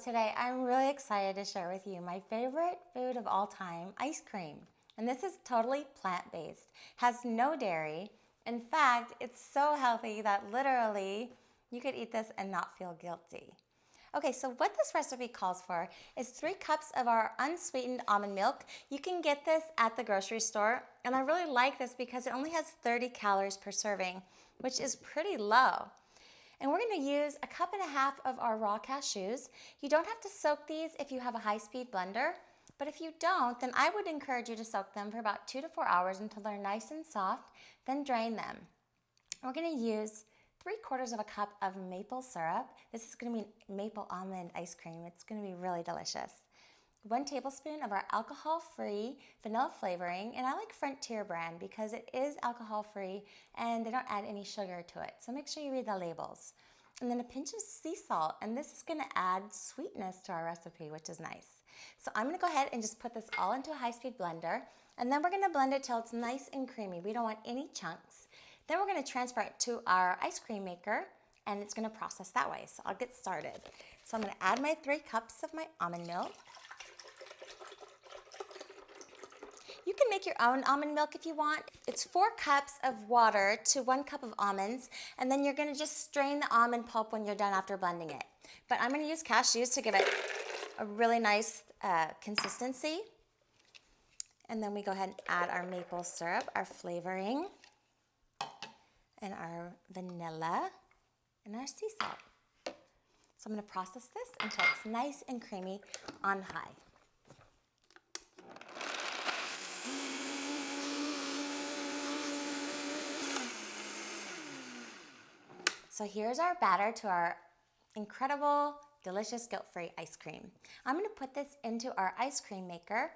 today I'm really excited to share with you my favorite food of all time, ice cream. And this is totally plant-based, has no dairy. In fact, it's so healthy that literally you could eat this and not feel guilty. Okay, so what this recipe calls for is 3 cups of our unsweetened almond milk. You can get this at the grocery store, and I really like this because it only has 30 calories per serving, which is pretty low. And we're going to use 1.5 cups of our raw cashews. You don't have to soak these if you have a high-speed blender, but if you don't, then I would encourage you to soak them for about 2 to 4 hours until they're nice and soft, then drain them. We're going to use 3/4 cup of maple syrup. This is going to be maple almond ice cream. It's going to be really delicious. 1 tablespoon of our alcohol-free vanilla flavoring, and I like Frontier brand because it is alcohol-free and they don't add any sugar to it. So make sure you read the labels. And then a pinch of sea salt, and this is going to add sweetness to our recipe, which is nice. So I'm going to go ahead and just put this all into a high-speed blender, and then we're going to blend it till it's nice and creamy. We don't want any chunks. Then we're going to transfer it to our ice cream maker, and it's going to process that way. So I'll get started. So I'm going to add my 3 cups of my almond milk. You can make your own almond milk if you want. It's 4 cups of water to 1 cup of almonds, and then you're going to just strain the almond pulp when you're done after blending it. But I'm going to use cashews to give it a really nice consistency. And then we go ahead and add our maple syrup, our flavoring, and our vanilla, and our sea salt. So I'm going to process this until it's nice and creamy on high. So here's our batter to our incredible, delicious, guilt-free ice cream. I'm going to put this into our ice cream maker.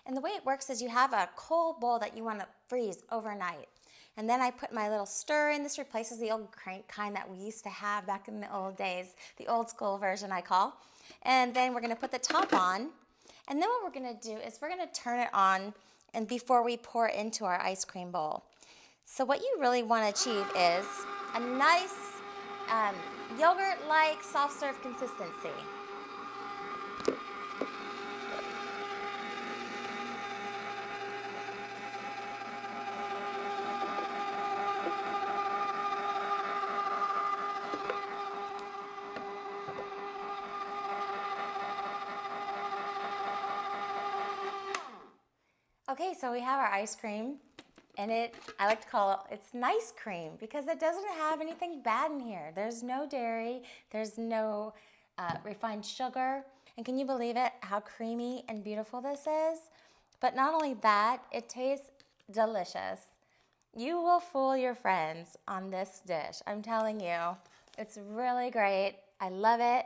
And the way it works is you have a cold bowl that you want to freeze overnight. And then I put my little stir in. This replaces the old kind that we used to have back in the old days, the old school version I call. And then we're going to put the top on. And then what we're going to do is we're going to turn it on and before we pour it into our ice cream bowl. So what you really want to achieve is a nice yogurt-like soft serve consistency. Okay, so we have our ice cream, and I like to call it's nice cream because it doesn't have anything bad in here. There's no dairy, there's no refined sugar, and can you believe it, how creamy and beautiful this is? But not only that, it tastes delicious. You will fool your friends on this dish, I'm telling you. It's really great, I love it.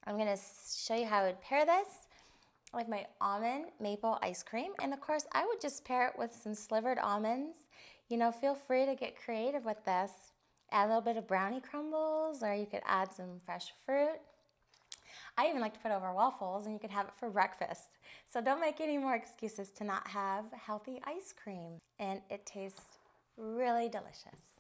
I'm gonna show you how I would pair this with my almond maple ice cream. And of course, I would just pair it with some slivered almonds. You know, feel free to get creative with this. Add a little bit of brownie crumbles, or you could add some fresh fruit. I even like to put over waffles, and you could have it for breakfast. So don't make any more excuses to not have healthy ice cream. And it tastes really delicious.